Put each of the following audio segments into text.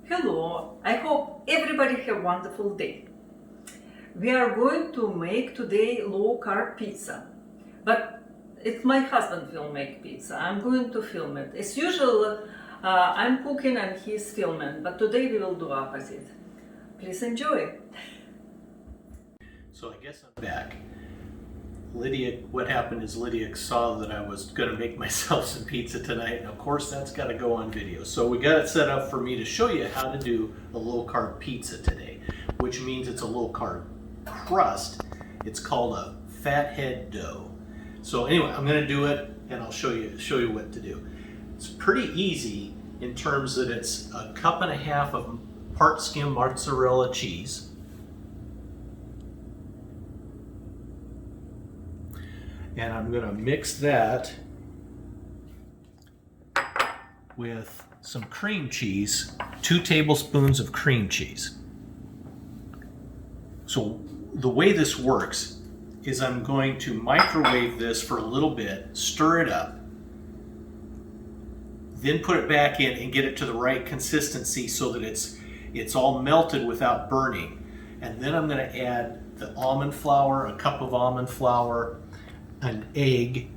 Hello, I hope everybody have a wonderful day. We are going to make today low carb pizza, but it's my husband will make pizza. I'm going to film it. As usual, I'm cooking and he's filming, but today we will do opposite. Please enjoy. So I guess I'm back. Lydia, what happened is Lydia saw that I was going to make myself some pizza tonight, and of course that's got to go on video. So we got it set up for me to show you how to do a low carb pizza today, which means it's a low carb crust. It's called a fathead dough. So anyway, I'm going to do it and I'll show you what to do. It's pretty easy in terms that it's a cup and a half of part skim mozzarella cheese, and I'm going to mix that with some cream cheese, 2 tablespoons of cream cheese. So the way this works is I'm going to microwave this for a little bit, stir it up, then put it back in and get it to the right consistency so that it's all melted without burning. And then I'm going to add the almond flour, a cup of almond flour, an egg,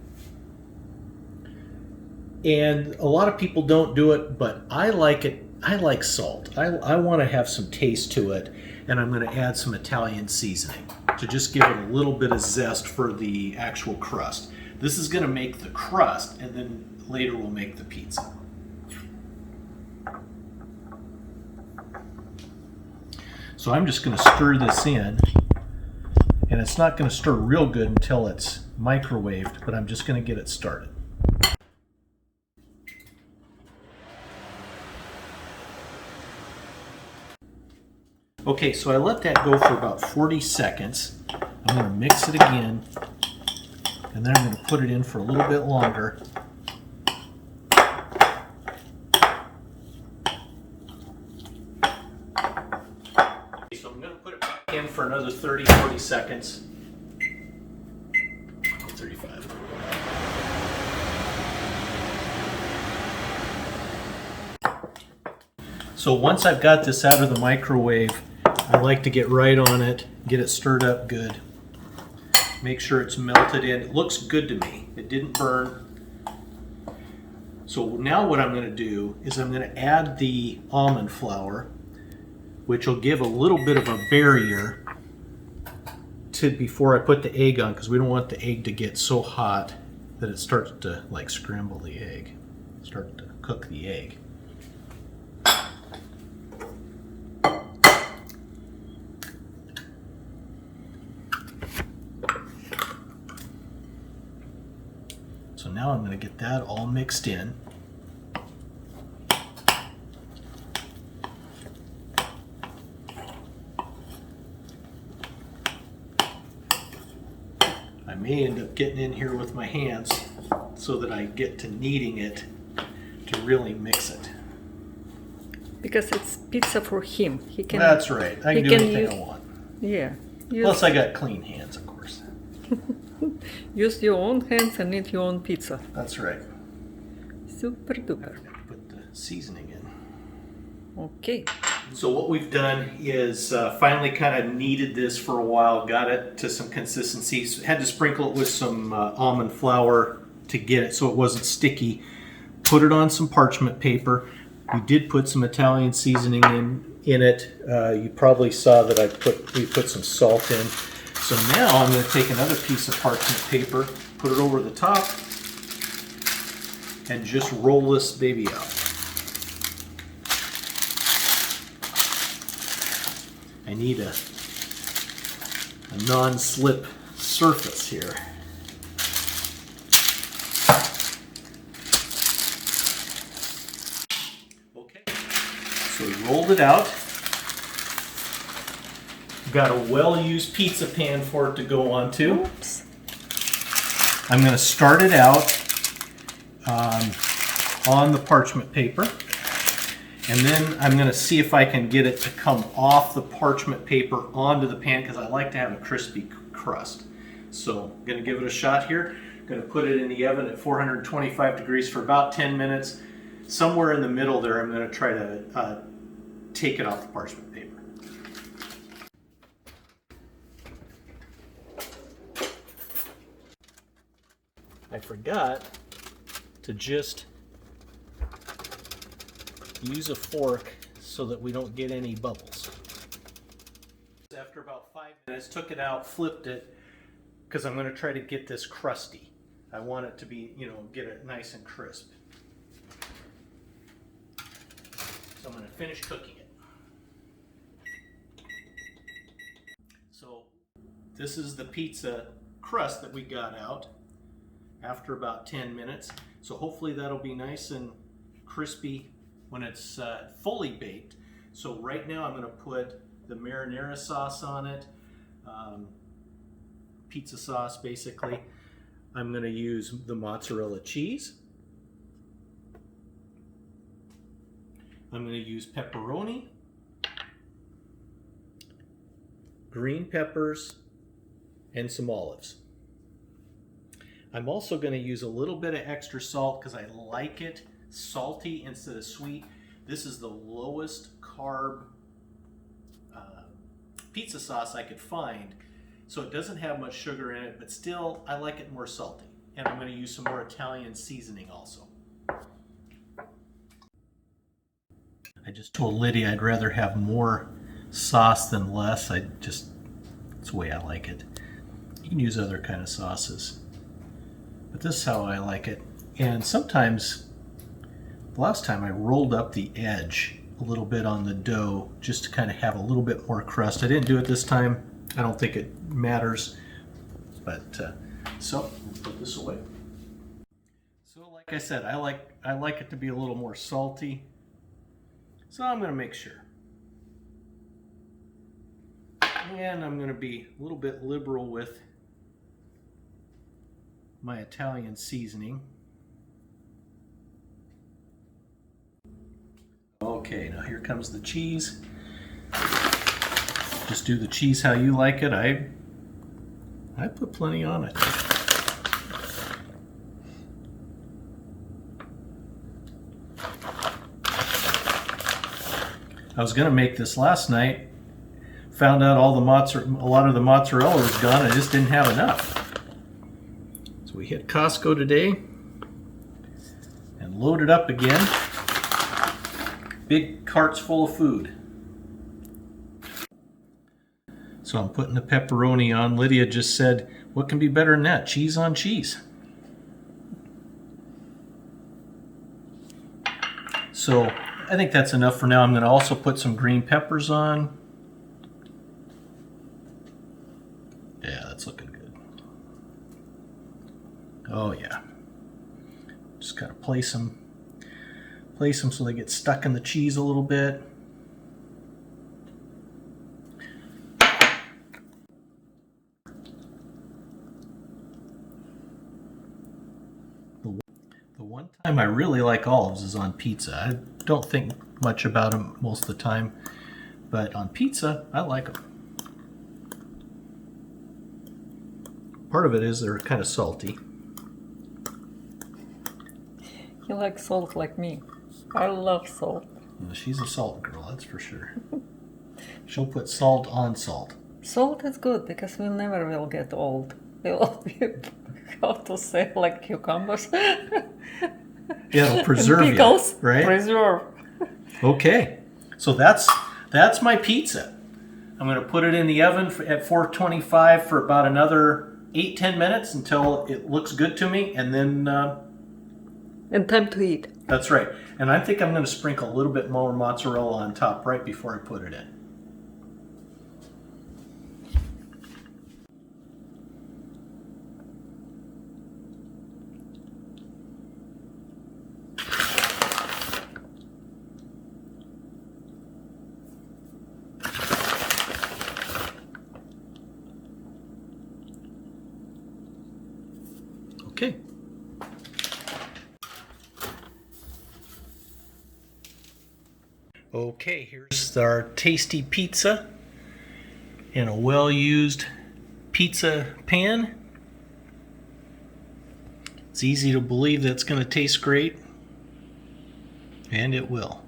and a lot of people don't do it, but I like it. I like salt. I want to have some taste to it, and I'm going to add some Italian seasoning to just give it a little bit of zest for the actual crust. This is going to make the crust, and then later we'll make the pizza. So I'm just going to stir this in, and it's not going to stir real good until it's microwaved, but I'm just going to get it started. Okay, so I let that go for about 40 seconds. I'm going to mix it again, and then I'm going to put it in for a little bit longer. So I'm going to put it back in for another 30-40 seconds. 35. So once I've got this out of the microwave, I like to get right on it, get it stirred up good. Make sure it's melted in. It looks good to me. It didn't burn. So now what I'm going to do is I'm going to add the almond flour, which will give a little bit of a barrier to before I put the egg on, because we don't want the egg to get so hot that it starts to like scramble the egg, start to cook the egg. So now I'm going to get that all mixed in. I may end up getting in here with my hands so that I get to kneading it to really mix it. Because it's pizza for him. He can. That's right. I can do anything I want. Yeah. Plus I got clean hands, of course. Use your own hands and eat your own pizza. That's right. Super duper. Put the seasoning in. Okay. So what we've done is finally kind of kneaded this for a while, got it to some consistency. So had to sprinkle it with some almond flour to get it so it wasn't sticky. Put it on some parchment paper. We did put some Italian seasoning in it. You probably saw that we put some salt in. So now I'm going to take another piece of parchment paper, put it over the top, and just roll this baby out. I need a non-slip surface here. Okay, so we rolled it out. Got a well-used pizza pan for it to go onto. Oops. I'm going to start it out on the parchment paper, and then I'm going to see if I can get it to come off the parchment paper onto the pan, because I like to have a crispy crust. So I'm going to give it a shot here. I'm going to put it in the oven at 425 degrees for about 10 minutes. Somewhere in the middle there, I'm going to try to take it off the parchment paper. I forgot to just use a fork so that we don't get any bubbles. After about 5 minutes, took it out, flipped it, because I'm going to try to get this crusty. I want it to be, get it nice and crisp. So I'm going to finish cooking it. So this is the pizza crust that we got out after about 10 minutes. So hopefully that'll be nice and crispy when it's fully baked. So right now I'm going to put the marinara sauce on it, pizza sauce basically. I'm going to use the mozzarella cheese. I'm going to use pepperoni, green peppers, and some olives. I'm also going to use a little bit of extra salt because I like it salty instead of sweet. This is the lowest carb pizza sauce I could find, so it doesn't have much sugar in it, but still I like it more salty. And I'm going to use some more Italian seasoning also. I just told Lydia I'd rather have more sauce than less. It's the way I like it. You can use other kind of sauces, but this is how I like it. And sometimes, the last time I rolled up the edge a little bit on the dough just to kind of have a little bit more crust. I didn't do it this time. I don't think it matters, but so we'll put this away. So like I said, I like it to be a little more salty, so I'm going to make sure. And I'm going to be a little bit liberal with my Italian seasoning. Okay, now here comes the cheese. Just do the cheese how you like it. I put plenty on it. I was going to make this last night. Found out a lot of the mozzarella was gone. I just didn't have enough. So we hit Costco today and loaded up again. Big carts full of food. So I'm putting the pepperoni on. Lydia just said, what can be better than that? Cheese on cheese. So I think that's enough for now. I'm going to also put some green peppers on. Yeah, that's looking good. Oh yeah. Just gotta place them so they get stuck in the cheese a little bit. The one time I really like olives is on pizza. I don't think much about them most of the time, but on pizza, I like them. Part of it is they're kind of salty. You like salt like me. I love salt. Well, she's a salt girl, that's for sure. She'll put salt on salt. Salt is good because we never will get old. We'll be, how to say, like cucumbers. Yeah, it'll preserve pickles, you, right? Preserve. Okay, so that's my pizza. I'm going to put it in the oven at 425 for about another 8-10 minutes until it looks good to me, and then And time to eat. that's right. And I think I'm going to sprinkle a little bit more mozzarella on top right before I put it in. Okay. Okay, here's our tasty pizza in a well-used pizza pan. It's easy to believe that it's going to taste great, and it will.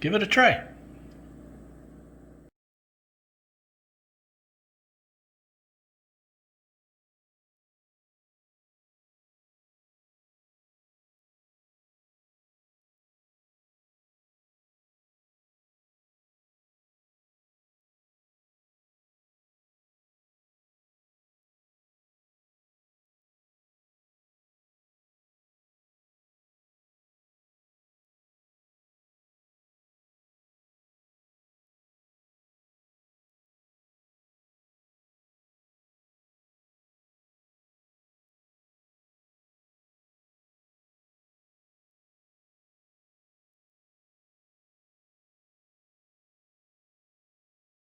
Give it a try.